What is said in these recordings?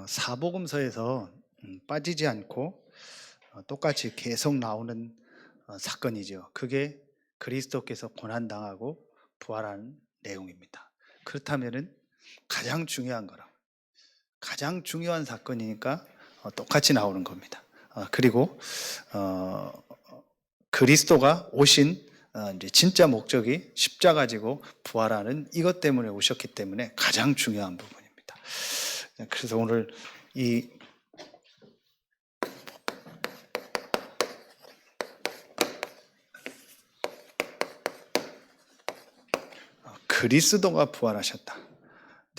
사복음서에서 빠지지 않고 똑같이 계속 나오는 사건이죠. 그게 그리스도께서 고난당하고 부활하는 내용입니다. 그렇다면은 가장 중요한 거라, 가장 중요한 사건이니까 똑같이 나오는 겁니다. 그리고 그리스도가 오신 이제 진짜 목적이 십자가 지고 부활하는 이것 때문에 오셨기 때문에 가장 중요한 부분입니다. 그래서 오늘 이 그리스도가 부활하셨다.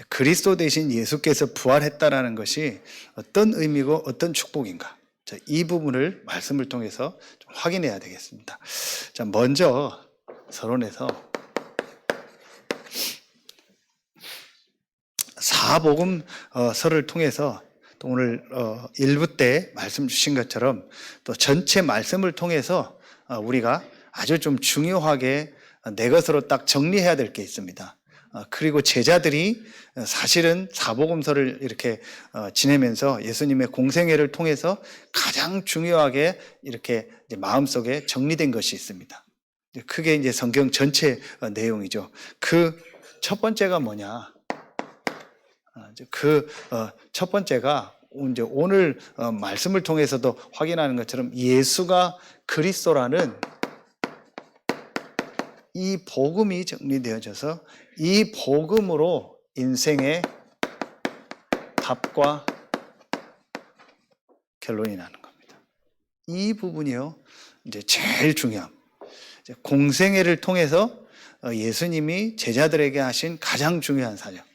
그리스도 대신 예수께서 부활했다라는 것이 어떤 의미고 어떤 축복인가? 자, 이 부분을 말씀을 통해서 좀 확인해야 되겠습니다. 자, 먼저 서론에서 사복음서를 통해서 또 오늘 1부 때 말씀 주신 것처럼 또 전체 말씀을 통해서 우리가 아주 좀 중요하게 내 것으로 딱 정리해야 될 게 있습니다. 그리고 제자들이 사실은 사복음서를 이렇게 지내면서 예수님의 공생애를 통해서 가장 중요하게 이렇게 마음속에 정리된 것이 있습니다. 그게 이제 성경 전체 내용이죠. 그 첫 번째가 뭐냐? 그 첫 번째가 이제 오늘 말씀을 통해서도 확인하는 것처럼 예수가 그리스도라는 이 복음이 정리되어져서 이 복음으로 인생의 답과 결론이 나는 겁니다. 이 부분이요, 이제 제일 중요함. 공생애를 통해서 예수님이 제자들에게 하신 가장 중요한 사역.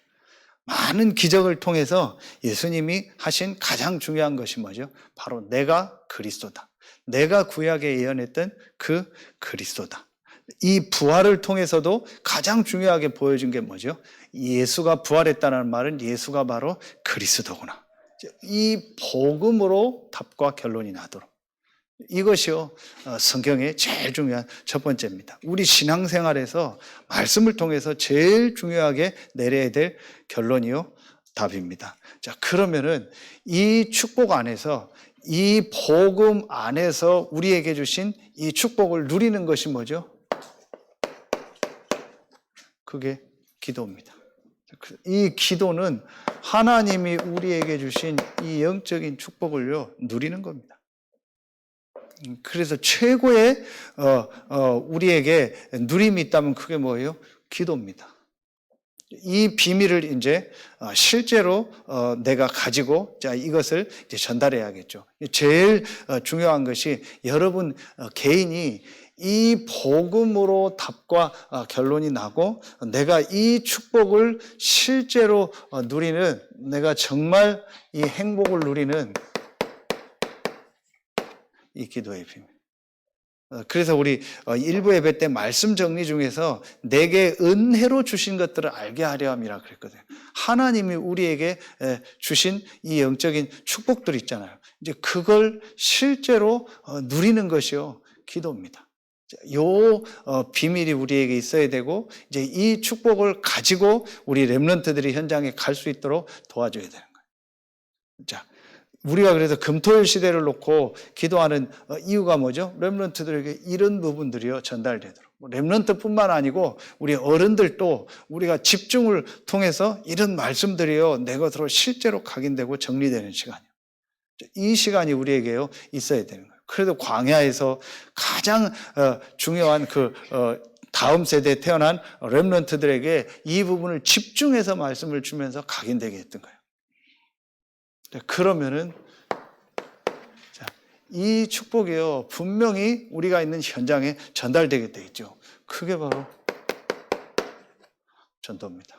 많은 기적을 통해서 예수님이 하신 가장 중요한 것이 뭐죠? 바로 내가 그리스도다. 내가 구약에 예언했던 그 그리스도다. 이 부활을 통해서도 가장 중요하게 보여준 게 뭐죠? 예수가 부활했다는 말은 예수가 바로 그리스도구나. 이 복음으로 답과 결론이 나도록. 이것이요, 성경의 제일 중요한 첫 번째입니다. 우리 신앙생활에서 말씀을 통해서 제일 중요하게 내려야 될 결론이요, 답입니다. 자, 그러면은 이 축복 안에서, 이 복음 안에서 우리에게 주신 이 축복을 누리는 것이 뭐죠? 그게 기도입니다. 이 기도는 하나님이 우리에게 주신 이 영적인 축복을요, 누리는 겁니다. 그래서 최고의 우리에게 누림이 있다면 그게 뭐예요? 기도입니다. 이 비밀을 이제 실제로 내가 가지고 자 이것을 이제 전달해야겠죠. 제일 중요한 것이 여러분 개인이 이 복음으로 답과 결론이 나고 내가 이 축복을 실제로 누리는, 내가 정말 이 행복을 누리는 이 기도의 비밀. 그래서 우리 일부 예배 때 말씀 정리 중에서 내게 은혜로 주신 것들을 알게 하려 함이라 그랬거든요. 하나님이 우리에게 주신 이 영적인 축복들 있잖아요. 이제 그걸 실제로 누리는 것이요, 기도입니다. 요 비밀이 우리에게 있어야 되고, 이제 이 축복을 가지고 우리 렘넌트들이 현장에 갈 수 있도록 도와줘야 되는 거예요. 자, 우리가 그래서 금토일 시대를 놓고 기도하는 이유가 뭐죠? 렘넌트들에게 이런 부분들이요, 전달되도록. 렘넌트뿐만 아니고 우리 어른들도 우리가 집중을 통해서 이런 말씀들이요, 내 것으로 실제로 각인되고 정리되는 시간이에요. 이 시간이 우리에게요, 있어야 되는 거예요. 그래도 광야에서 가장 중요한 그 다음 세대에 태어난 렘넌트들에게 이 부분을 집중해서 말씀을 주면서 각인되게 했던 거예요. 그러면은 이 축복이요, 분명히 우리가 있는 현장에 전달되게 돼 있죠. 그게 바로 전도입니다.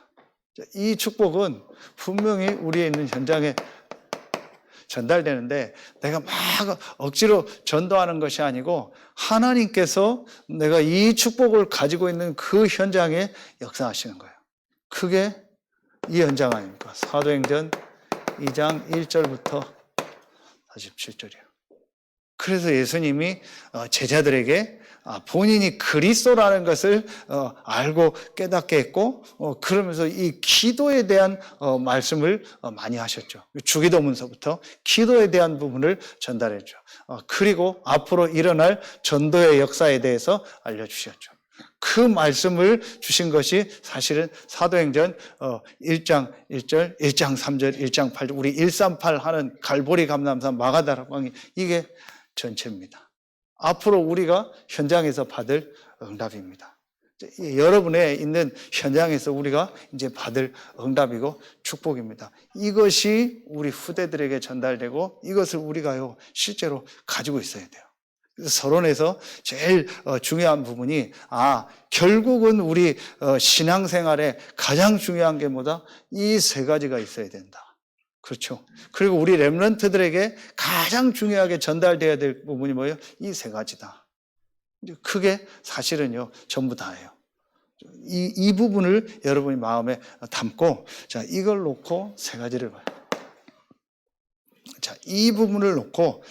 이 축복은 분명히 우리에 있는 현장에 전달되는데 내가 막 억지로 전도하는 것이 아니고 하나님께서 내가 이 축복을 가지고 있는 그 현장에 역사하시는 거예요. 그게 이 현장 아닙니까? 사도행전 2장 1절부터 47절이에요. 그래서 예수님이 제자들에게 본인이 그리스도라는 것을 알고 깨닫게 했고 그러면서 이 기도에 대한 말씀을 많이 하셨죠. 주기도문서부터 기도에 대한 부분을 전달했죠. 그리고 앞으로 일어날 전도의 역사에 대해서 알려주셨죠. 그 말씀을 주신 것이 사실은 사도행전 1장 1절, 1장 3절, 1장 8절, 우리 138 하는 갈보리 감람산 마가다락방이 이게 전체입니다. 앞으로 우리가 현장에서 받을 응답입니다. 여러분의 있는 현장에서 우리가 이제 받을 응답이고 축복입니다. 이것이 우리 후대들에게 전달되고 이것을 우리가요 실제로 가지고 있어야 돼요. 서론에서 제일 중요한 부분이 결국은 우리 신앙생활에 가장 중요한 게 뭐다? 이 세 가지가 있어야 된다. 그렇죠. 그리고 우리 렘넌트들에게 가장 중요하게 전달돼야 될 부분이 뭐예요? 이 세 가지다. 그게 사실은요 전부 다예요. 이 부분을 여러분이 마음에 담고 자 이걸 놓고 세 가지를 봐요. 자, 이 부분을 놓고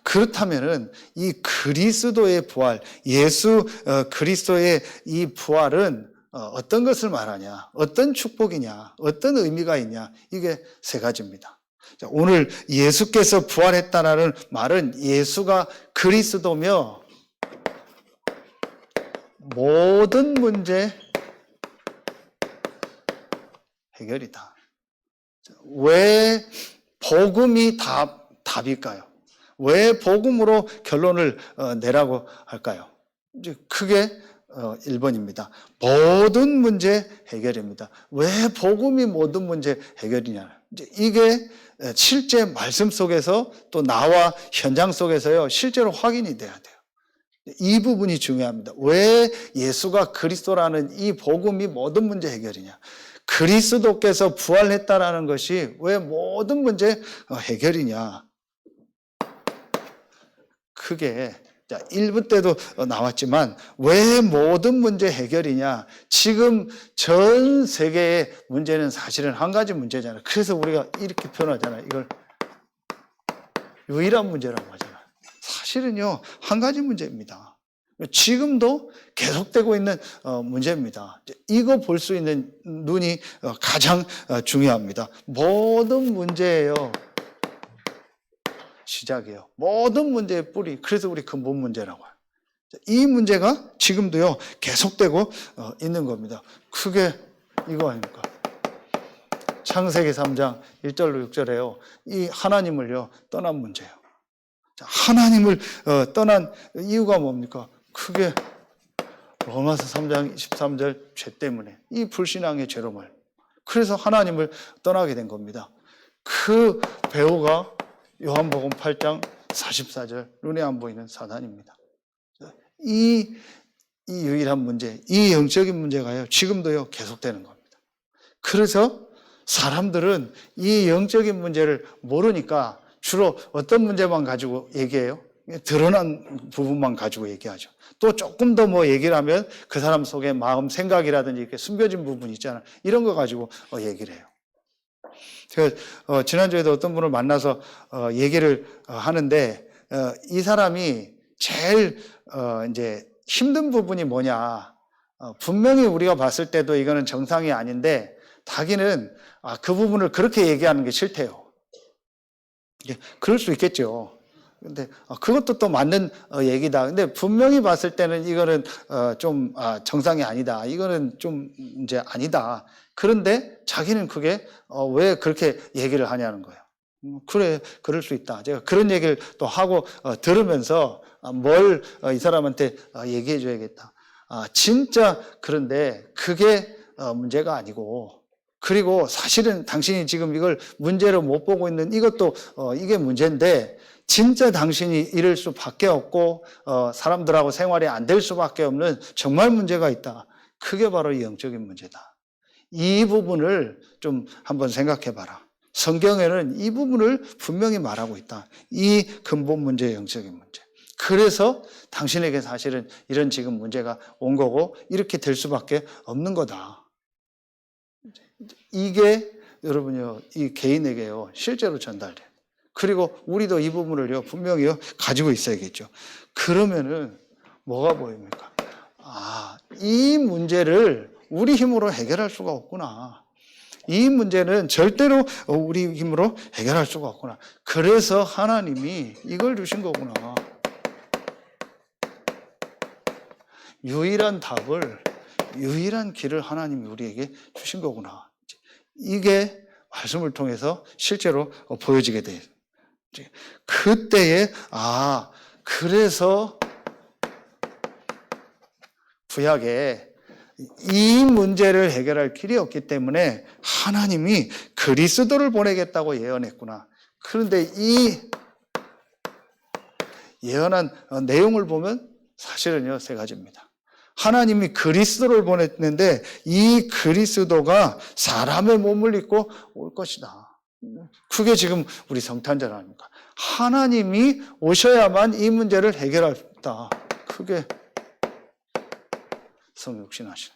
그렇다면은 이 그리스도의 부활, 예수 그리스도의 이 부활은 어떤 것을 말하냐, 어떤 축복이냐, 어떤 의미가 있냐, 이게 세 가지입니다. 자, 오늘 예수께서 부활했다라는 말은 예수가 그리스도며 모든 문제 해결이다. 자, 왜 복음이 답일까요? 왜 복음으로 결론을 내라고 할까요? 이제 크게 1번입니다. 모든 문제 해결입니다. 왜 복음이 모든 문제 해결이냐? 이제 이게 실제 말씀 속에서 또 나와 현장 속에서요 실제로 확인이 돼야 돼요. 이 부분이 중요합니다. 왜 예수가 그리스도라는 이 복음이 모든 문제 해결이냐? 그리스도께서 부활했다라는 것이 왜 모든 문제 해결이냐? 크게 1부 때도 나왔지만 왜 모든 문제 해결이냐? 지금 전 세계의 문제는 사실은 한 가지 문제잖아요. 그래서 우리가 이렇게 표현하잖아요. 이걸 유일한 문제라고 하잖아요. 사실은요 한 가지 문제입니다. 지금도 계속되고 있는 문제입니다. 이거 볼 수 있는 눈이 가장 중요합니다. 모든 문제예요. 시작이에요. 모든 문제의 뿌리. 그래서 우리 근본 문제라고 해요. 이 문제가 지금도요 계속되고 있는 겁니다. 그게 이거 아닙니까? 창세기 3장 1절로 6절에요. 이 하나님을요 떠난 문제예요. 하나님을 떠난 이유가 뭡니까? 크게 로마서 3장 23절 죄 때문에 이 불신앙의 죄로 말. 그래서 하나님을 떠나게 된 겁니다. 그 배우가 요한복음 8장 44절 눈에 안 보이는 사단입니다. 이 유일한 문제, 이 영적인 문제가요 지금도요 계속되는 겁니다. 그래서 사람들은 이 영적인 문제를 모르니까 주로 어떤 문제만 가지고 얘기해요? 드러난 부분만 가지고 얘기하죠. 또 조금 더 뭐 얘기를 하면 그 사람 속에 마음 생각이라든지 이렇게 숨겨진 부분이 있잖아요. 이런 거 가지고 얘기를 해요. 제가 지난주에도 어떤 분을 만나서 얘기를 하는데 이 사람이 제일 이제 힘든 부분이 뭐냐? 분명히 우리가 봤을 때도 이거는 정상이 아닌데 자기는 그 부분을 그렇게 얘기하는 게 싫대요. 그럴 수 있겠죠. 근데 그것도 또 맞는 얘기다. 근데 분명히 봤을 때는 이거는 좀 정상이 아니다. 이거는 좀 이제 아니다. 그런데 자기는 그게 왜 그렇게 얘기를 하냐는 거예요. 그래, 그럴 수 있다. 제가 그런 얘기를 또 하고 들으면서 뭘 이 사람한테 얘기해 줘야겠다. 진짜 그런데 그게 문제가 아니고 그리고 사실은 당신이 지금 이걸 문제로 못 보고 있는 이것도 이게 문제인데 진짜 당신이 이럴 수밖에 없고 사람들하고 생활이 안 될 수밖에 없는 정말 문제가 있다. 그게 바로 이 영적인 문제다. 이 부분을 좀 한번 생각해 봐라. 성경에는 이 부분을 분명히 말하고 있다. 이 근본 문제의 영적인 문제. 그래서 당신에게 사실은 이런 지금 문제가 온 거고 이렇게 될 수밖에 없는 거다. 이게 여러분요, 이 개인에게요, 실제로 전달돼요. 그리고 우리도 이 부분을요, 분명히요, 가지고 있어야겠죠. 그러면은 뭐가 보입니까? 아, 이 문제를 우리 힘으로 해결할 수가 없구나. 이 문제는 절대로 우리 힘으로 해결할 수가 없구나. 그래서 하나님이 이걸 주신 거구나. 유일한 답을, 유일한 길을 하나님이 우리에게 주신 거구나. 이게 말씀을 통해서 실제로 보여지게 돼요. 그때에 그래서 구약에 이 문제를 해결할 길이 없기 때문에 하나님이 그리스도를 보내겠다고 예언했구나. 그런데 이 예언한 내용을 보면 사실은요, 세 가지입니다. 하나님이 그리스도를 보냈는데 이 그리스도가 사람의 몸을 입고 올 것이다. 그게 지금 우리 성탄절 아닙니까? 하나님이 오셔야만 이 문제를 해결한다. 그게 성육신하시는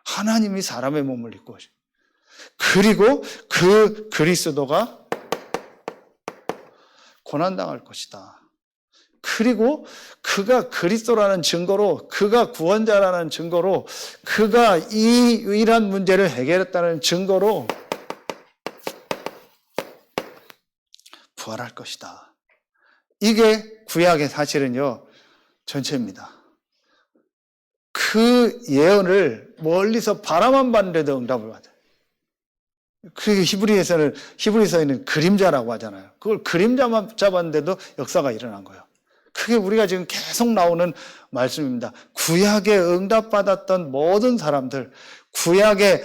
하나님이 사람의 몸을 입고 오신. 그리고 그 그리스도가 고난당할 것이다. 그리고 그가 그리스도라는 증거로, 그가 구원자라는 증거로, 그가 이 유일한 문제를 해결했다는 증거로 부활할 것이다. 이게 구약의 사실은요, 전체입니다. 그 예언을 멀리서 바라만 봤는데도 응답을 받아요. 그 히브리서에는 그림자라고 하잖아요. 그걸 그림자만 잡았는데도 역사가 일어난 거예요. 그게 우리가 지금 계속 나오는 말씀입니다. 구약에 응답받았던 모든 사람들, 구약에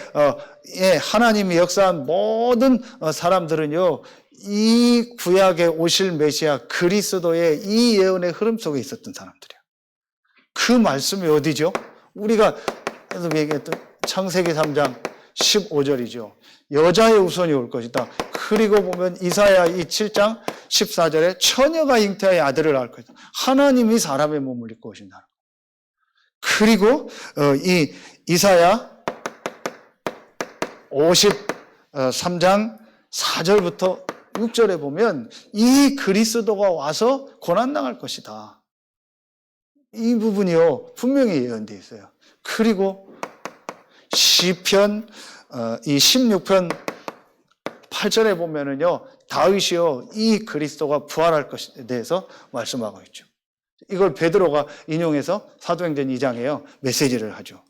하나님이 역사한 모든 사람들은요, 이 구약에 오실 메시아 그리스도의 이 예언의 흐름 속에 있었던 사람들이에요. 그 말씀이 어디죠? 우리가 얘기했던 창세기 3장 15절이죠. 여자의 후손이 올 것이다. 그리고 보면 이사야 이 7장 14절에 처녀가 잉태하여 아들을 낳을 것이다. 하나님이 사람의 몸을 입고 오신다. 그리고 이 이사야 53장 4절부터 6절에 보면 이 그리스도가 와서 고난당할 것이다. 이 부분이요, 분명히 예언되어 있어요. 그리고 시편 이 16편 8절에 보면은요, 다윗이요, 이 그리스도가 부활할 것에 대해서 말씀하고 있죠. 이걸 베드로가 인용해서 사도행전 2장에요, 메시지를 하죠.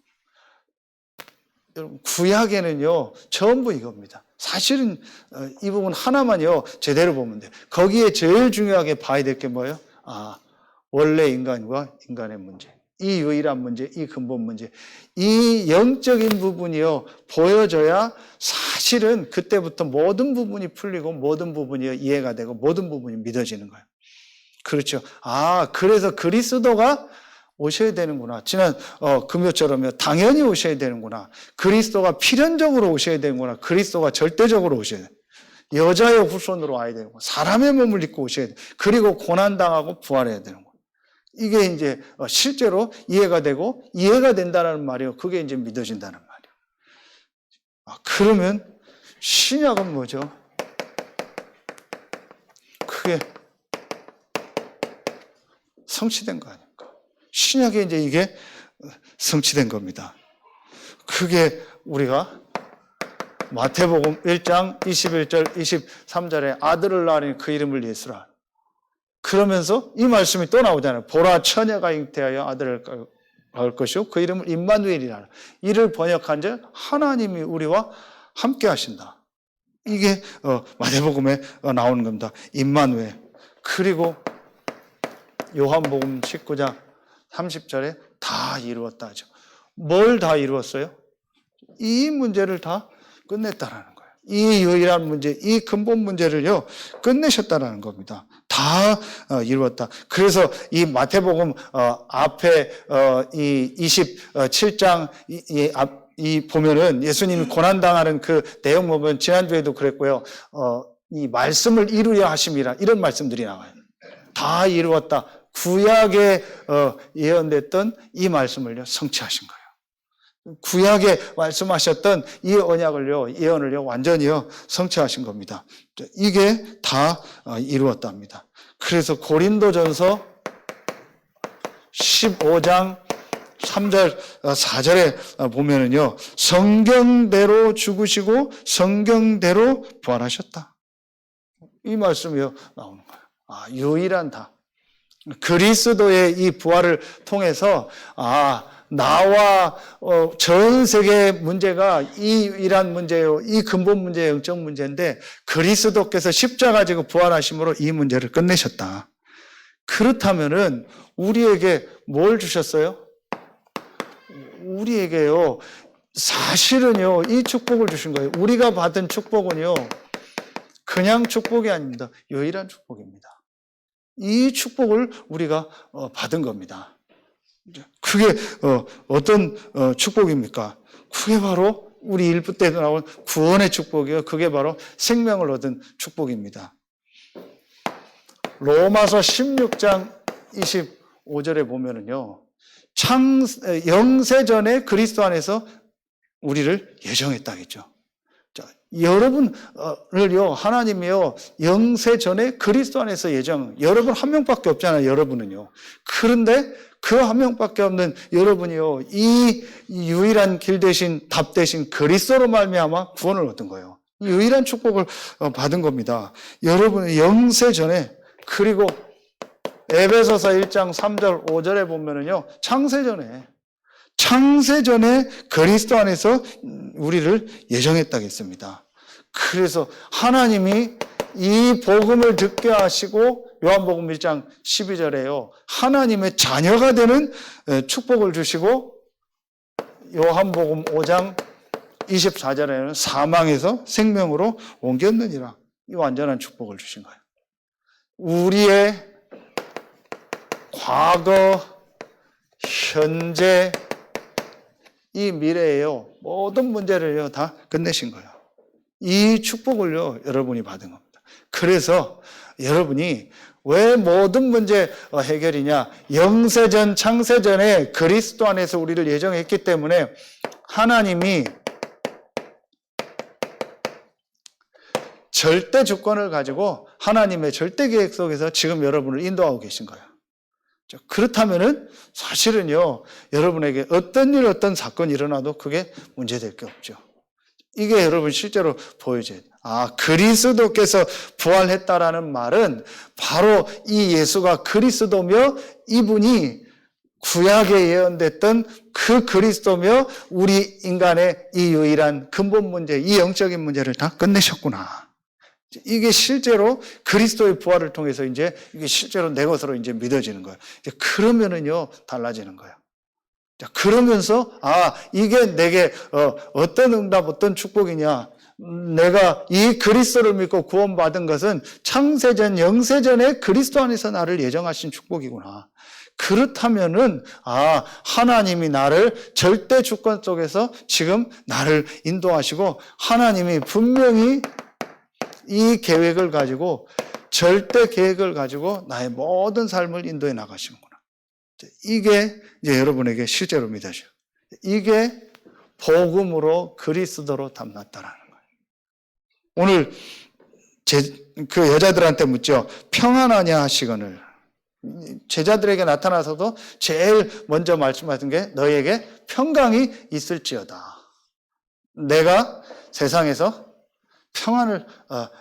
여러분, 구약에는요, 전부 이겁니다. 사실은 이 부분 하나만요, 제대로 보면 돼요. 거기에 제일 중요하게 봐야 될 게 뭐예요? 원래 인간과 인간의 문제. 이 유일한 문제, 이 근본 문제, 이 영적인 부분이요, 보여져야 사실은 그때부터 모든 부분이 풀리고 모든 부분이 이해가 되고 모든 부분이 믿어지는 거예요. 그렇죠. 그래서 그리스도가 오셔야 되는구나. 지난 금요처럼요, 당연히 오셔야 되는구나. 그리스도가 필연적으로 오셔야 되는구나. 그리스도가 절대적으로 오셔야 돼. 여자의 후손으로 와야 되는구나. 사람의 몸을 입고 오셔야 돼. 그리고 고난당하고 부활해야 되는구나. 이게 이제 실제로 이해가 되고 이해가 된다는 말이에요. 그게 이제 믿어진다는 말이에요. 그러면 신약은 뭐죠? 그게 성취된 거 아닙니까? 신약에 이제 이게 성취된 겁니다. 그게 우리가 마태복음 1장 21절 23절에 아들을 낳으니 그 이름을 예수라. 그러면서 이 말씀이 또 나오잖아요. 보라, 처녀가 잉태하여 아들을 낳을 것이요 그 이름을 임마누엘이라. 이를 번역한 자 하나님이 우리와 함께 하신다. 이게 마태복음에 나오는 겁니다. 임마누엘. 그리고 요한복음 19장 30절에 다 이루었다 하죠. 뭘 다 이루었어요? 이 문제를 다 끝냈다라는 거예요. 이 유일한 문제, 이 근본 문제를요, 끝내셨다라는 겁니다. 다 이루었다. 그래서 이 마태복음 앞에 이 27장 이 보면은 예수님이 고난당하는 그 내용 보면 지난주에도 그랬고요. 이 말씀을 이루려 하심이라 이런 말씀들이 나와요. 다 이루었다. 구약에 예언됐던 이 말씀을요, 성취하신 거예요. 구약에 말씀하셨던 이 언약을요, 예언을요, 완전히요, 성취하신 겁니다. 이게 다 이루었답니다. 그래서 고린도전서 15장 3절, 4절에 보면은요, 성경대로 죽으시고 성경대로 부활하셨다. 이 말씀이 나오는 거예요. 유일한 다. 그리스도의 이 부활을 통해서, 나와 전 세계의 문제가 이 유일한 문제예요. 이 근본 문제의 영적 문제인데 그리스도께서 십자가 지고 부활하심으로 이 문제를 끝내셨다. 그렇다면은 우리에게 뭘 주셨어요? 우리에게요, 사실은요, 이 축복을 주신 거예요. 우리가 받은 축복은요, 그냥 축복이 아닙니다. 유일한 축복입니다. 이 축복을 우리가 받은 겁니다. 그게 어떤 축복입니까? 그게 바로 우리 1부 때 나온 구원의 축복이에요. 그게 바로 생명을 얻은 축복입니다. 로마서 16장 25절에 보면은요, 영세전에 그리스도 안에서 우리를 예정했다겠죠. 자, 여러분을요, 하나님이요, 영세전에 그리스도 안에서 여러분 한 명밖에 없잖아요, 여러분은요. 그런데 그 한 명밖에 없는 여러분이요, 이 유일한 길 대신 답 대신 그리스도로 말미암아 구원을 얻은 거예요. 유일한 축복을 받은 겁니다. 여러분은 영세전에, 그리고 에베소서 1장 3절 5절에 보면은요, 창세전에 그리스도 안에서 우리를 예정했다겠습니다. 그래서 하나님이 이 복음을 듣게 하시고 요한복음 1장 12절에요. 하나님의 자녀가 되는 축복을 주시고 요한복음 5장 24절에는 사망에서 생명으로 옮겼느니라. 이 완전한 축복을 주신 거예요. 우리의 과거, 현재, 이 미래에요, 모든 문제를요, 다 끝내신 거예요. 이 축복을요, 여러분이 받은 겁니다. 그래서 여러분이 왜 모든 문제 해결이냐? 영세전, 창세전에 그리스도 안에서 우리를 예정했기 때문에 하나님이 절대 주권을 가지고 하나님의 절대 계획 속에서 지금 여러분을 인도하고 계신 거예요. 그렇다면은 사실은요, 여러분에게 어떤 일, 어떤 사건이 일어나도 그게 문제될 게 없죠. 이게 여러분 실제로 보여져요. 그리스도께서 부활했다라는 말은 바로 이 예수가 그리스도며 이분이 구약에 예언됐던 그 그리스도며 우리 인간의 이 유일한 근본 문제, 이 영적인 문제를 다 끝내셨구나. 이게 실제로 그리스도의 부활을 통해서 이제 이게 실제로 내 것으로 이제 믿어지는 거예요. 그러면은요, 달라지는 거예요. 자, 그러면서, 이게 내게 어떤 응답, 어떤 축복이냐. 내가 이 그리스도를 믿고 구원받은 것은 창세전, 영세전에 그리스도 안에서 나를 예정하신 축복이구나. 그렇다면은, 하나님이 나를 절대 주권 속에서 지금 나를 인도하시고, 하나님이 분명히 이 계획을 가지고, 절대 계획을 가지고 나의 모든 삶을 인도해 나가시는구나. 이게 이제 여러분에게 실제로 믿어져요. 이게 복음으로 그리스도로 담났다라는 거예요. 오늘 그 여자들한테 묻죠. 평안하냐 하시거늘. 제자들에게 나타나서도 제일 먼저 말씀하신 게 너에게 평강이 있을지어다. 내가 세상에서 평안을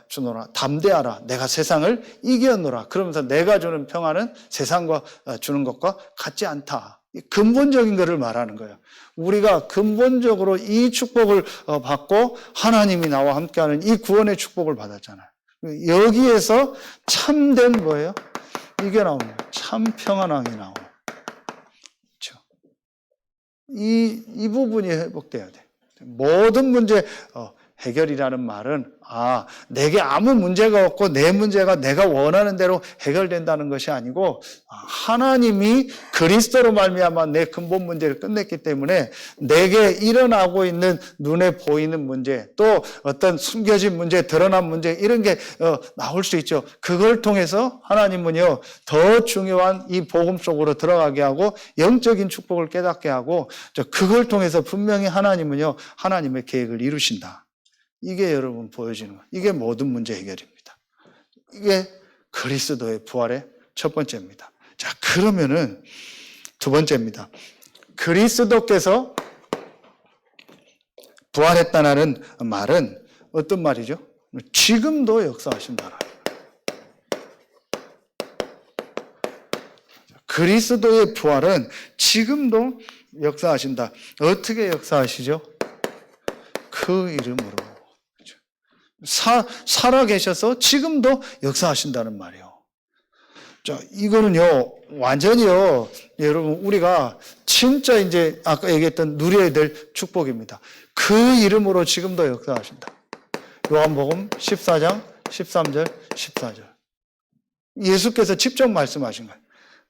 주노라. 담대하라. 내가 세상을 이겼노라. 그러면서 내가 주는 평안은 세상과 주는 것과 같지 않다. 근본적인 것을 말하는 거예요. 우리가 근본적으로 이 축복을 받고 하나님이 나와 함께하는 이 구원의 축복을 받았잖아요. 여기에서 참된 뭐예요? 이게 나옵니다. 참 평안함이 나오는. 그렇죠? 이 부분이 회복돼야 돼. 모든 문제 해결이라는 말은 내게 아무 문제가 없고 내 문제가 내가 원하는 대로 해결된다는 것이 아니고 하나님이 그리스도로 말미암아 내 근본 문제를 끝냈기 때문에 내게 일어나고 있는 눈에 보이는 문제, 또 어떤 숨겨진 문제, 드러난 문제 이런 게 나올 수 있죠. 그걸 통해서 하나님은요, 더 중요한 이 복음 속으로 들어가게 하고 영적인 축복을 깨닫게 하고 그걸 통해서 분명히 하나님은요, 하나님의 계획을 이루신다. 이게 여러분 보여지는 거예요. 이게 모든 문제 해결입니다. 이게 그리스도의 부활의 첫 번째입니다. 자, 그러면은 두 번째입니다. 그리스도께서 부활했다는 말은 어떤 말이죠? 지금도 역사하신다는. 그리스도의 부활은 지금도 역사하신다. 어떻게 역사하시죠? 그 이름으로. 살아 계셔서 지금도 역사하신다는 말이에요. 자, 이거는요, 완전히요, 여러분, 우리가 진짜 이제 아까 얘기했던 누려야 될 축복입니다. 그 이름으로 지금도 역사하신다. 요한복음 14장 13절 14절. 예수께서 직접 말씀하신 거예요.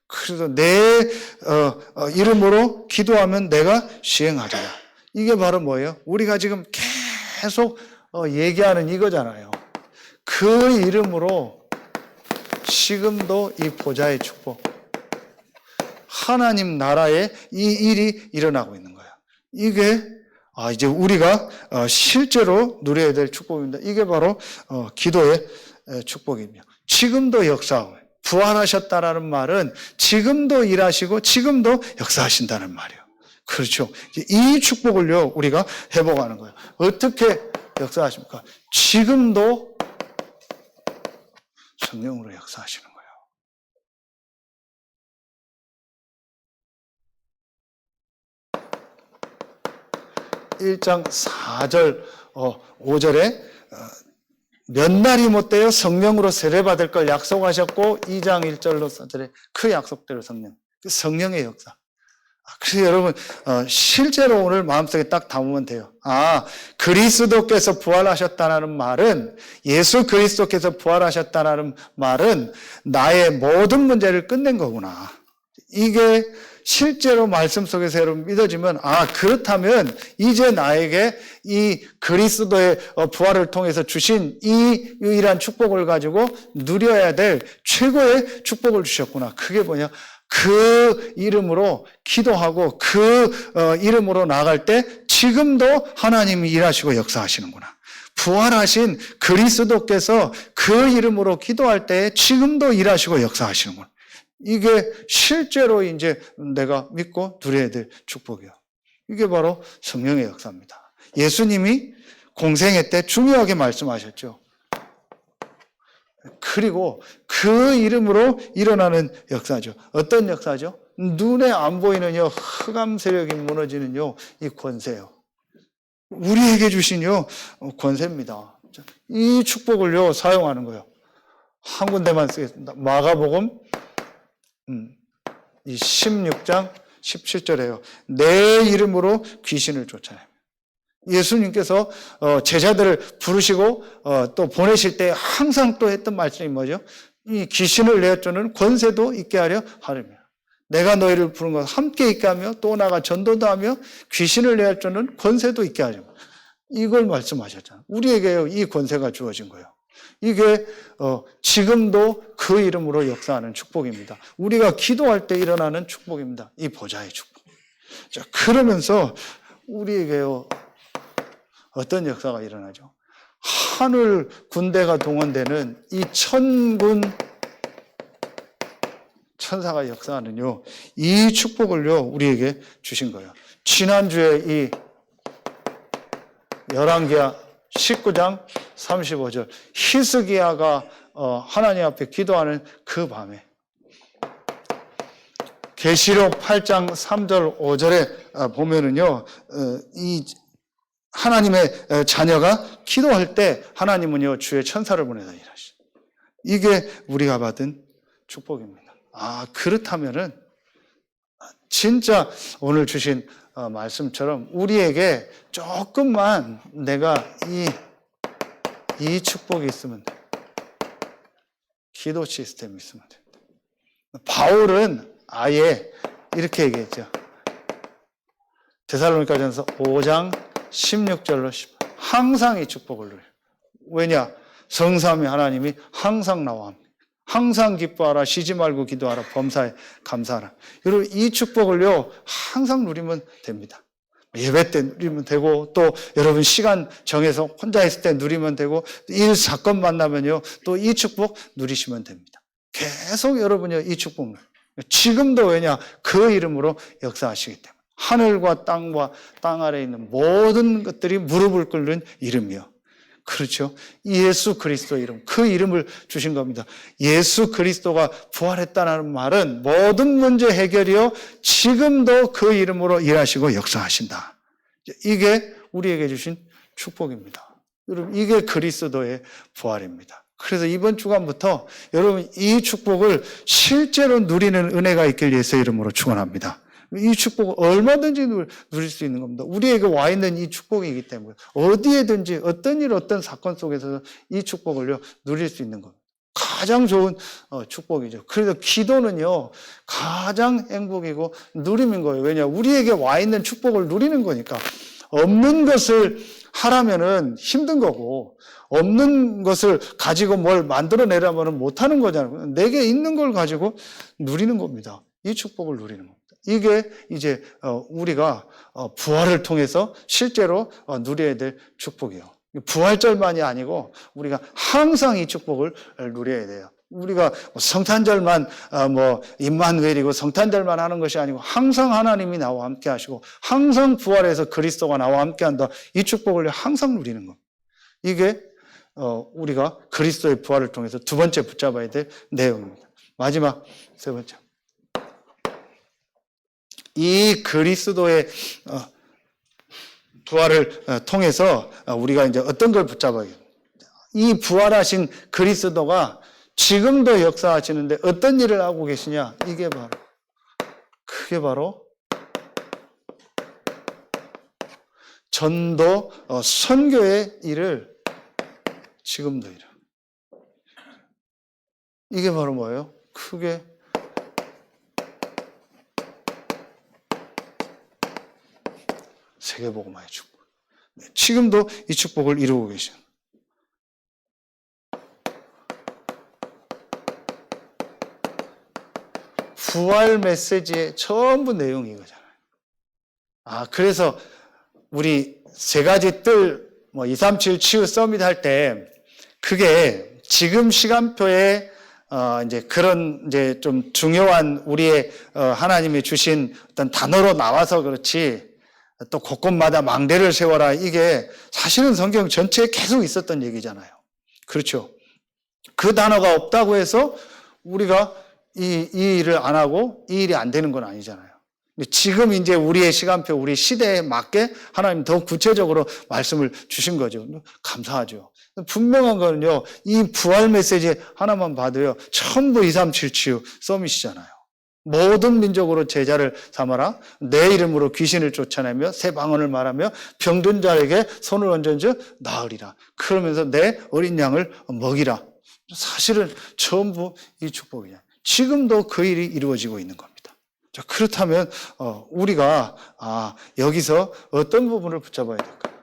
그래서 내 이름으로 기도하면 내가 시행하리라. 이게 바로 뭐예요? 우리가 지금 계속 얘기하는 이거잖아요. 그 이름으로 지금도 이 보좌의 축복, 하나님 나라에 이 일이 일어나고 있는 거예요. 이게 이제 우리가 실제로 누려야 될 축복입니다. 이게 바로 기도의 축복이며 지금도 역사하고 부활하셨다라는 말은 지금도 일하시고 지금도 역사하신다는 말이에요. 그렇죠. 이 축복을요 우리가 회복하는 거예요. 어떻게 역사하십니까? 지금도 성령으로 역사하시는 거예요. 1장 4절 5절에 몇 날이 못되어 성령으로 세례받을 걸 약속하셨고 2장 1절로 4절에 그 약속대로 성령의 역사. 그래서 여러분 실제로 오늘 마음속에 딱 담으면 돼요. 그리스도께서 부활하셨다는 말은, 예수 그리스도께서 부활하셨다는 말은 나의 모든 문제를 끝낸 거구나. 이게 실제로 말씀 속에서 여러분 믿어지면 그렇다면 이제 나에게 이 그리스도의 부활을 통해서 주신 이 유일한 축복을 가지고 누려야 될 최고의 축복을 주셨구나. 그게 뭐냐? 그 이름으로 기도하고 그 이름으로 나갈 때 지금도 하나님이 일하시고 역사하시는구나. 부활하신 그리스도께서 그 이름으로 기도할 때 지금도 일하시고 역사하시는구나. 이게 실제로 이제 내가 믿고 누려야 될 축복이에요. 이게 바로 성령의 역사입니다. 예수님이 공생애 때 중요하게 말씀하셨죠. 그리고 그 이름으로 일어나는 역사죠. 어떤 역사죠? 눈에 안 보이는 흑암 세력이 무너지는 이 권세요. 우리에게 주신 권세입니다. 이 축복을 사용하는 거예요. 한 군데만 쓰겠습니다. 마가복음 이 16장 17절에요. 내 이름으로 귀신을 쫓아내요. 예수님께서 제자들을 부르시고 또 보내실 때 항상 또 했던 말씀이 뭐죠? 이 귀신을 내쫓는 권세도 있게 하려 하려며 내가 너희를 부른 것 함께 있게 하며 또 나가 전도도 하며 귀신을 내쫓는 권세도 있게 하려며 이걸 말씀하셨잖아요. 우리에게 이 권세가 주어진 거예요. 이게 지금도 그 이름으로 역사하는 축복입니다. 우리가 기도할 때 일어나는 축복입니다. 이 보좌의 축복. 자, 그러면서 우리에게요 어떤 역사가 일어나죠? 하늘 군대가 동원되는 이 천군 천사가 역사하는요 이 축복을요 우리에게 주신 거예요. 지난주에 이 열왕기하 19장 35절 히스기야가 하나님 앞에 기도하는 그 밤에 계시록 8장 3절 5절에 보면은요 이 하나님의 자녀가 기도할 때 하나님은요 주의 천사를 보내서 일하시죠. 이게 우리가 받은 축복입니다. 그렇다면은 진짜 오늘 주신 말씀처럼 우리에게 조금만 내가 이 축복이 있으면 돼. 기도 시스템이 있으면 돼. 바울은 아예 이렇게 얘기했죠. 데살로니가전서 5장 16절로 18. 항상 이 축복을 누려. 왜냐? 성삼위 하나님이 항상 나와 합니다. 항상 기뻐하라, 쉬지 말고 기도하라, 범사에 감사하라. 여러분 이 축복을요 항상 누리면 됩니다. 예배 때 누리면 되고 또 여러분 시간 정해서 혼자 있을 때 누리면 되고 일 사건 만나면요 또 이 축복 누리시면 됩니다. 계속 여러분요 이 축복을. 지금도 왜냐? 그 이름으로 역사하시기 때문에. 하늘과 땅 아래에 있는 모든 것들이 무릎을 꿇는 이름이요. 그렇죠. 예수 그리스도 이름, 그 이름을 주신 겁니다. 예수 그리스도가 부활했다는 말은 모든 문제 해결이요, 지금도 그 이름으로 일하시고 역사하신다. 이게 우리에게 주신 축복입니다. 여러분, 이게 그리스도의 부활입니다. 그래서 이번 주간부터 여러분 이 축복을 실제로 누리는 은혜가 있길 예수 이름으로 축원합니다. 이 축복을 얼마든지 누릴 수 있는 겁니다. 우리에게 와 있는 이 축복이기 때문에 어디에든지 어떤 일, 어떤 사건 속에서 이 축복을 누릴 수 있는 겁니다. 가장 좋은 축복이죠. 그래서 기도는요, 가장 행복이고 누림인 거예요. 왜냐? 우리에게 와 있는 축복을 누리는 거니까. 없는 것을 하라면은 힘든 거고, 없는 것을 가지고 뭘 만들어내려면 못하는 거잖아요. 내게 있는 걸 가지고 누리는 겁니다. 이 축복을 누리는 겁니다. 이게 이제 우리가 부활을 통해서 실제로 누려야 될 축복이에요. 부활절만이 아니고 우리가 항상 이 축복을 누려야 돼요. 우리가 성탄절만 임마누엘이고 성탄절만 하는 것이 아니고 항상 하나님이 나와 함께 하시고 항상 부활해서 그리스도가 나와 함께 한다. 이 축복을 항상 누리는 겁니다. 이게 우리가 그리스도의 부활을 통해서 두 번째 붙잡아야 될 내용입니다. 마지막 세 번째. 이 그리스도의 부활을 통해서 우리가 이제 어떤 걸 붙잡아야 돼요? 이 부활하신 그리스도가 지금도 역사하시는데 어떤 일을 하고 계시냐? 그게 바로 전도, 선교의 일을 지금도 일을. 이게 바로 뭐예요? 크게 세계복음화의 축복. 지금도 이 축복을 이루고 계셔. 부활 메시지의 전부 내용이 이거잖아요. 그래서 우리 세 가지 뜰, 237 치유 서밋 할 때, 그게 지금 시간표에 이제 그런 이제 좀 중요한 우리의 하나님이 주신 어떤 단어로 나와서 그렇지, 또 곳곳마다 망대를 세워라. 이게 사실은 성경 전체에 계속 있었던 얘기잖아요. 그렇죠. 그 단어가 없다고 해서 우리가 이 일을 안 하고 이 일이 안 되는 건 아니잖아요. 지금 이제 우리의 시간표, 우리 시대에 맞게 하나님 더 구체적으로 말씀을 주신 거죠. 감사하죠. 분명한 거는요, 이 부활 메시지 하나만 봐도요, 전부 237 치유 서밋이잖아요. 모든 민족으로 제자를 삼아라. 내 이름으로 귀신을 쫓아내며 새 방언을 말하며 병든 자에게 손을 얹은즉 나으리라. 그러면서 내 어린 양을 먹이라. 사실은 전부 이 축복이야. 지금도 그 일이 이루어지고 있는 겁니다. 자, 그렇다면 우리가 여기서 어떤 부분을 붙잡아야 될까요?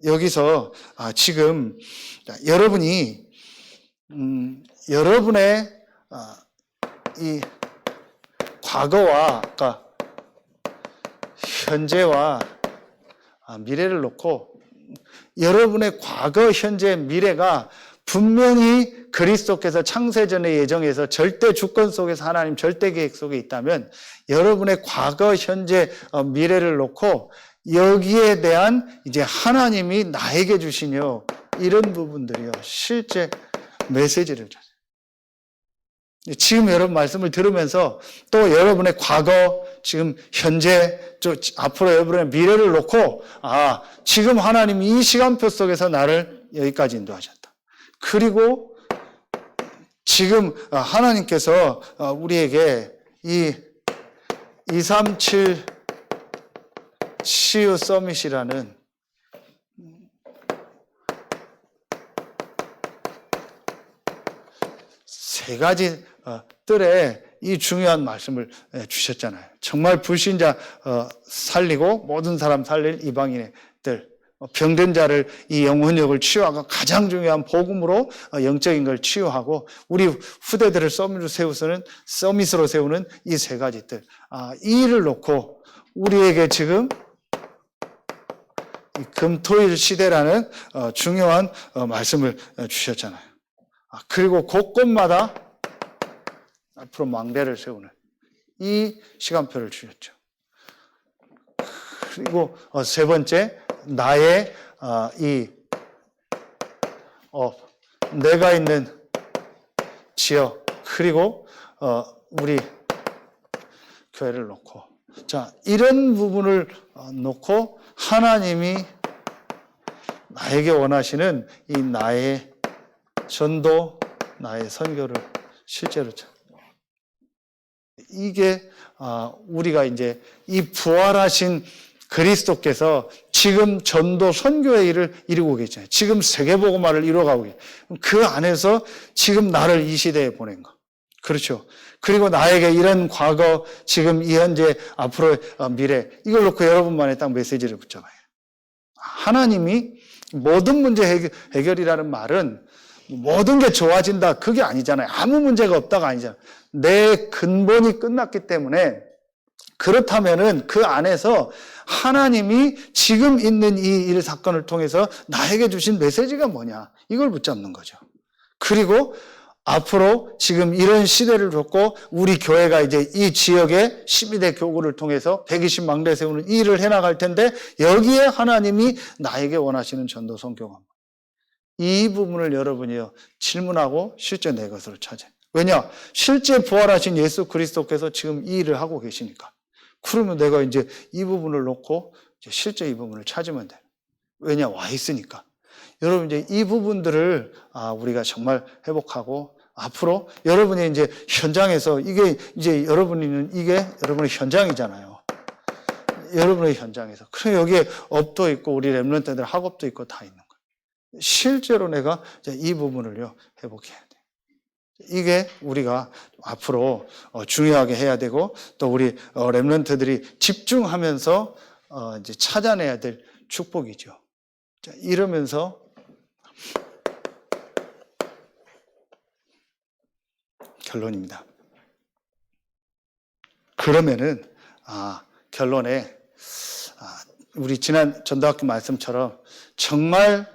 여기서 지금 여러분이 여러분의 이 과거와 현재와 미래를 놓고 여러분의 과거, 현재, 미래가 분명히 그리스도께서 창세전의 예정에서 절대 주권 속에서 하나님 절대 계획 속에 있다면 여러분의 과거, 현재, 미래를 놓고 여기에 대한 이제 하나님이 나에게 주시뇨 이런 부분들이요. 실제 메시지를 줬어요. 지금 여러분 말씀을 들으면서 또 여러분의 과거, 지금 현재, 앞으로 여러분의 미래를 놓고 지금 하나님이 이 시간표 속에서 나를 여기까지 인도하셨다. 그리고 지금 하나님께서 우리에게 이 237 치유 서밋이라는 세 가지 뜰에 이 중요한 말씀을 주셨잖아요. 정말 불신자 살리고 모든 사람 살릴 이방인의 뜰, 병든 자를 이 영혼력을 치유하고 가장 중요한 복음으로 영적인 걸 치유하고 우리 후대들을 서밋으로 세우는 이 세 가지 뜰. 이 일을 놓고 우리에게 지금 이 금토일 시대라는 중요한 말씀을 주셨잖아요. 그리고 곳곳마다 앞으로 망대를 세우는 이 시간표를 주셨죠. 그리고 세 번째, 나의 내가 있는 지역, 그리고 우리 교회를 놓고, 자, 이런 부분을 놓고 하나님이 나에게 원하시는 이 나의 전도, 나의 선교를 실제로 이게 우리가 이제 이 부활하신 그리스도께서 지금 전도 선교의 일을 이루고 계시잖아요. 지금 세계복음화를 이루어가고 계세요. 그 안에서 지금 나를 이 시대에 보낸 거. 그렇죠. 그리고 나에게 이런 과거, 지금 이 현재, 앞으로의 미래, 이걸 놓고 여러분만의 딱 메시지를 붙잡아요. 하나님이 모든 문제 해결이라는 말은 모든 게 좋아진다, 그게 아니잖아요. 아무 문제가 없다가 아니잖아요. 내 근본이 끝났기 때문에, 그렇다면은 그 안에서 하나님이 지금 있는 이 일 사건을 통해서 나에게 주신 메시지가 뭐냐, 이걸 붙잡는 거죠. 그리고 앞으로 지금 이런 시대를 줬고 우리 교회가 이제 이 지역의 12대 교구를 통해서 120망대 세우는 이 일을 해나갈 텐데, 여기에 하나님이 나에게 원하시는 전도 선교가 이 부분을 여러분이요 질문하고 실제 내 것으로 찾아요. 왜냐? 실제 부활하신 예수 그리스도께서 지금 이 일을 하고 계시니까. 그러면 내가 이제 이 부분을 놓고 이제 실제 이 부분을 찾으면 돼요. 왜냐? 와 있으니까. 여러분 이제 이 부분들을 우리가 정말 회복하고, 앞으로 여러분이 이제 현장에서 이게 이제 여러분이는 이게 여러분의 현장이잖아요. 여러분의 현장에서. 그래 여기에 업도 있고 우리 렘넌트들 학업도 있고 다 있는 거예요. 실제로 내가 이 부분을요 회복해야 돼. 이게 우리가 앞으로 중요하게 해야 되고, 또 우리 렘넌트들이 집중하면서 이제 찾아내야 될 축복이죠. 자, 이러면서 결론입니다. 그러면은 결론에 우리 지난 전도학교 말씀처럼 정말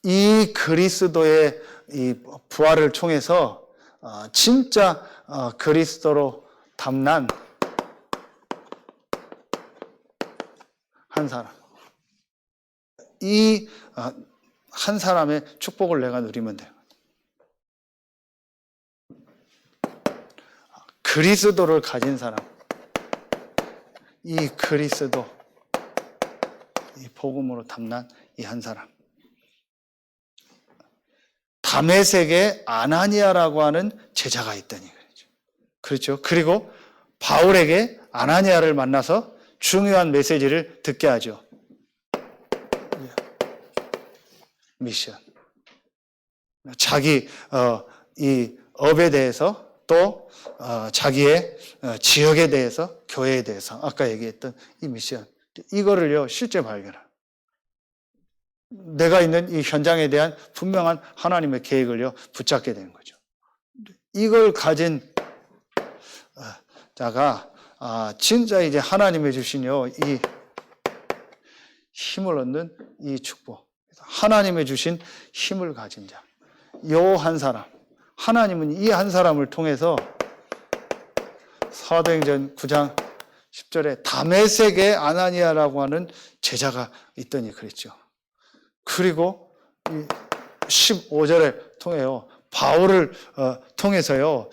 이 그리스도의 이 부활을 통해서 진짜 그리스도로 담난 한 사람, 이 한 사람의 축복을 내가 누리면 돼요. 그리스도를 가진 사람, 이 그리스도, 이 복음으로 담난 이 한 사람. 다메섹에 아나니아라고 하는 제자가 있더니 그렇죠. 그리고 바울에게 아나니아를 만나서 중요한 메시지를 듣게 하죠. 미션. 자기 이 업에 대해서, 또 자기의 지역에 대해서, 교회에 대해서, 아까 얘기했던 이 미션, 이거를요 실제 발견하. 내가 있는 이 현장에 대한 분명한 하나님의 계획을요 붙잡게 되는 거죠. 이걸 가진 자가 진짜 이제 하나님이 주신요 이 힘을 얻는 이 축복, 하나님의 주신 힘을 가진 자, 요 한 사람, 하나님은 이 한 사람을 통해서 사도행전 9장 10절에 다메섹에 아나니아라고 하는 제자가 있더니 그랬죠. 그리고 15절에 통해요 바울을 통해서요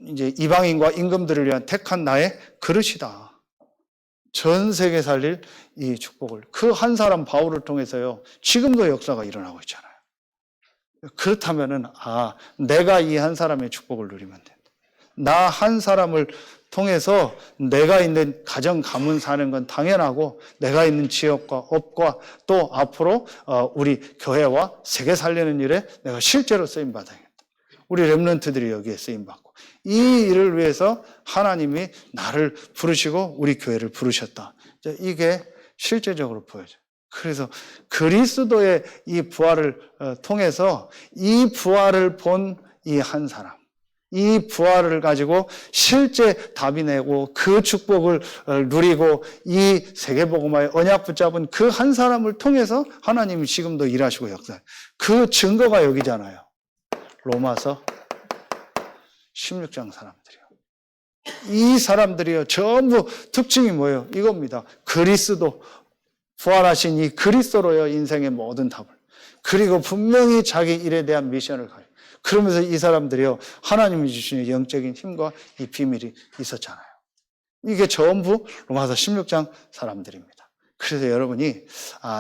이제 이방인과 임금들을 위한 택한 나의 그릇이다. 전 세계 살릴 이 축복을 그 한 사람 바울을 통해서요 지금도 역사가 일어나고 있잖아요. 그렇다면은 내가 이 한 사람의 축복을 누리면 된다. 나 한 사람을 통해서 내가 있는 가정 가문 사는 건 당연하고, 내가 있는 지역과 업과 또 앞으로 우리 교회와 세계 살리는 일에 내가 실제로 쓰임 받아야겠다. 우리 렘넌트들이 여기에 쓰임 받고, 이 일을 위해서 하나님이 나를 부르시고 우리 교회를 부르셨다. 이게 실제적으로 보여져요. 그래서 그리스도의 이 부활을 통해서 이 부활을 본 이 한 사람, 이 부활을 가지고 실제 답이 내고 그 축복을 누리고 이 세계복음화의 언약 붙잡은 그 한 사람을 통해서 하나님이 지금도 일하시고 역사해요. 그 증거가 여기잖아요. 로마서 16장 사람들이요. 이 사람들이요. 전부 특징이 뭐예요? 이겁니다. 그리스도, 부활하신 이 그리스도로요. 인생의 모든 답을. 그리고 분명히 자기 일에 대한 미션을 가요. 그러면서 이 사람들이요. 하나님이 주시는 영적인 힘과 이 비밀이 있었잖아요. 이게 전부 로마서 16장 사람들입니다. 그래서 여러분이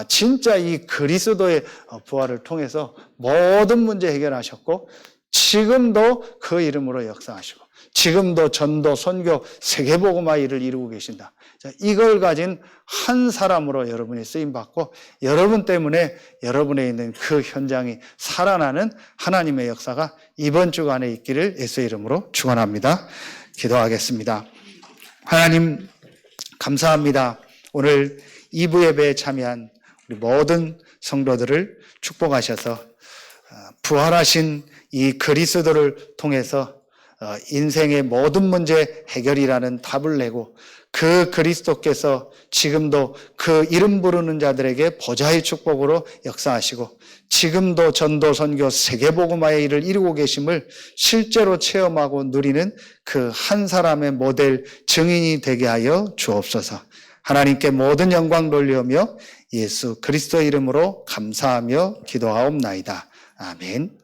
진짜 이 그리스도의 부활을 통해서 모든 문제 해결하셨고 지금도 그 이름으로 역사하시고 지금도 전도, 선교, 세계복음화 일을 이루고 계신다. 이걸 가진 한 사람으로 여러분이 쓰임받고 여러분 때문에 여러분에 있는 그 현장이 살아나는 하나님의 역사가 이번 주간에 있기를 예수의 이름으로 축원합니다. 기도하겠습니다. 하나님 감사합니다. 오늘 2부 예배에 참여한 우리 모든 성도들을 축복하셔서 부활하신 이 그리스도를 통해서 인생의 모든 문제 해결이라는 답을 내고 그 그리스도께서 지금도 그 이름 부르는 자들에게 보좌의 축복으로 역사하시고 지금도 전도, 선교, 세계복음화의 일을 이루고 계심을 실제로 체험하고 누리는 그 한 사람의 모델 증인이 되게 하여 주옵소서. 하나님께 모든 영광 돌리오며 예수 그리스도의 이름으로 감사하며 기도하옵나이다. 아멘.